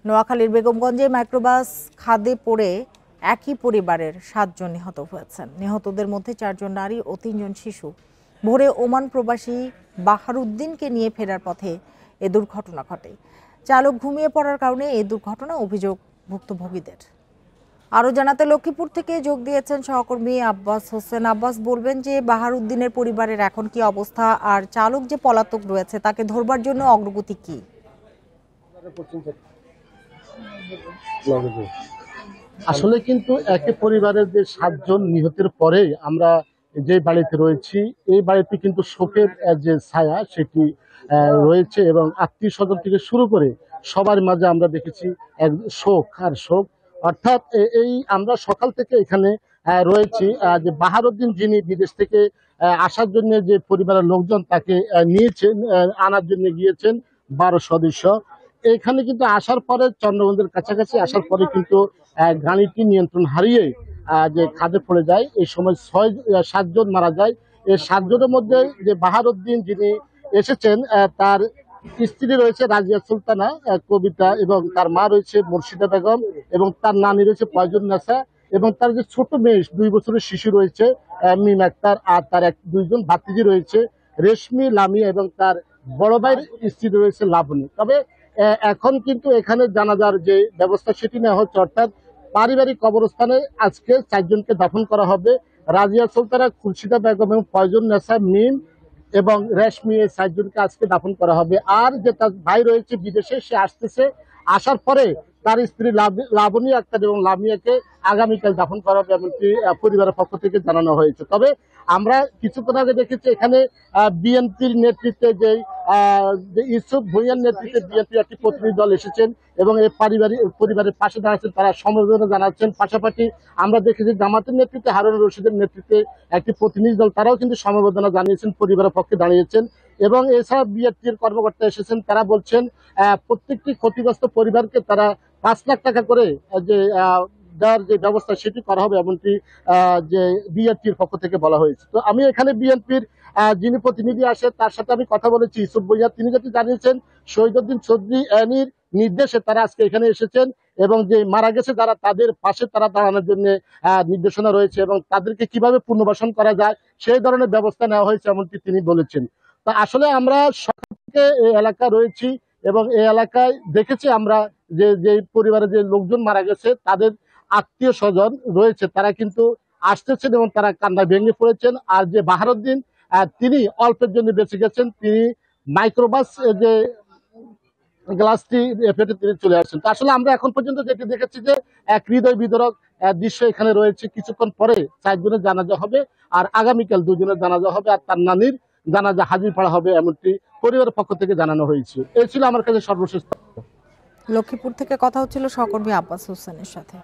নোয়াখালীর বেগমগঞ্জে মাইক্রোবাস খাদে পড়ে একই পরিবারের ৭ জন নিহত হয়েছেন। নিহতদের মধ্যে ৪ জন নারী ও ৩ জন শিশু। ভোরে ওমান প্রবাসী বাহারউদ্দিনকে নিয়ে ফেরার পথে এ দুর্ঘটনা ঘটে। চালক ঘুমিয়ে পড়ার কারণে এই দুর্ঘটনা, অভিযোগ ভুক্তভোগীদের। আরও জানাতে লক্ষ্মীপুর থেকে যোগ দিয়েছেন সহকর্মী আব্বাস হোসেন। আব্বাস, বলবেন যে বাহারউদ্দিনের পরিবারের এখন কি অবস্থা, আর চালক যে পলাতক রয়েছে তাকে ধরবার জন্য অগ্রগতি কি? আসলে কিন্তু একই পরিবারের যে ৭ জন নিহতের পরে আমরা যে বাড়িতে রয়েছি, এই বাড়িতে কিন্তু শোকের যে ছায়া সেটি রয়েছে, এবং আত্মীয় স্বজন থেকে শুরু করে সবার মাঝে আমরা দেখেছি এক শোক আর শোক। অর্থাৎ এই আমরা সকাল থেকে এখানে রয়েছি যে বাহারউদ্দিন, যিনি বিদেশ থেকে আসার জন্য যে পরিবারের লোকজন তাকে নিয়েছেন, আনার জন্য গিয়েছেন 12 সদস্য। এখানে কিন্তু আসার পরে চন্দ্রগঞ্জের কাছাকাছি আসার পরে কিন্তু গাড়িটি নিয়ন্ত্রণ হারিয়ে যে খাদে পড়ে যায়। এই সময় 7 জন মারা যায়। এই 7 জনের মধ্যে যে বাহারউদ্দিন যিনি এসেছেন, তার স্ত্রী রয়েছে রাজিয়া সুলতানা কবিতা, এবং তার মা রয়েছে মুর্শিদা বেগম, এবং তার নানি রয়েছে ফয়জুন নেসা, এবং তার যে ছোট মেয়ে 2 বছরের শিশু রয়েছে মিম আক্তার, আর তার 2জন ভাতিজি রয়েছে রেশমি, লামিয়া, এবং তার বড় ভাইয়ের স্ত্রী রয়েছে লাবণী। তবে এখন কিন্তু এখানে জানাজার যে ব্যবস্থা সেটি নেওয়া হচ্ছে, অর্থাৎ পারিবারিক কবরস্থানে আজকে 4 জনকে দাফন করা হবে। রাজিয়া সুলতানা, খুরশিদা বেগম এবং ফয়জুন নেসা, মিম এবং রেশমি, এই 4 জনকে আজকে দাফন করা হবে। আর যে তার ভাই রয়েছে বিদেশে, সে আসতেছে, আসার পরে তার স্ত্রী লাবণী আক্তার এবং লামিয়াকে আগামীকাল দাফন করা হবে, এমনকি পরিবারের পক্ষ থেকে জানানো হয়েছে। তবে আমরা কিছুক্ষণ আগে দেখেছি এখানে বিএনপির নেতৃত্বে যে ইউসুফ ভুঁইয়ার নেতৃত্বে বিএনপির একটি প্রতিনিধি দল এসেছেন এবং এই পরিবারের পাশে দাঁড়াচ্ছেন, তারা সমবেদনা জানাচ্ছেন। পাশাপাশি আমরা দেখেছি জামাতের নেতৃত্বে হারুন রশিদের নেতৃত্বে একটি প্রতিনিধি দল, তারাও কিন্তু সমবেদনা জানিয়েছেন, পরিবারের পক্ষে দাঁড়িয়েছেন। এবং এছাড়া বিএনপির কর্মকর্তা এসেছেন, তারা বলছেন প্রত্যেকটি ক্ষতিগ্রস্ত পরিবারকে তারা 5 লাখ টাকা করে যে দেওয়ার যে ব্যবস্থা সেটি করা হবে, এমনকি যে বিএনপির পক্ষ থেকে বলা হয়েছে। তো আমি এখানে বিএনপির যিনি প্রতিনিধি আসে তার সাথে আমি কথা বলেছি, ইউসুফ ভুঁইয়া, তিনি যেটি জানিয়েছেন শহীদউদ্দিন চৌধুরী এনির নির্দেশে তারা আজকে এখানে এসেছেন, এবং যে মারা গেছে যারা, তাদের পাশে তারা দাঁড়ানোর জন্য নির্দেশনা রয়েছে, এবং তাদেরকে কিভাবে পুনর্বাসন করা যায় সেই ধরনের ব্যবস্থা নেওয়া হয়েছে, এমনকি তিনি বলেছেন। তো আসলে আমরা সকাল থেকে এই এলাকা রয়েছি, এবং এই এলাকায় দেখেছি আমরা যে পরিবারের যে লোকজন মারা গেছে তাদের আত্মীয় স্বজন রয়েছে, তারা কিন্তু আসতেছেন এবং তারা কান্নায় ভেঙে পড়েছেন। আর যে বাহারউদ্দিন, তিনি অল্পের জন্য বেঁচে গেছেন, তিনি মাইক্রোবাস যে গ্লাসটি ফেটে তিনি চলে আসছেন। তো আসলে আমরা এখন পর্যন্ত যেটি দেখেছি যে এক হৃদয় বিদারক দৃশ্য এখানে রয়েছে। কিছুক্ষণ পরে 4 জনের জানাজা হবে, আর আগামীকাল 2 জনের জানাজা হবে, আর তার নানির জানাজা হাজিরপাড়া হবে, এমনটি পরিবারের পক্ষ থেকে জানানো হয়েছে। এই ছিল আমার কাছে সর্বশেষ। লক্ষ্মীপুর থেকে কথা হচ্ছিল সহকর্মী আব্বাস হোসেনের সাথে।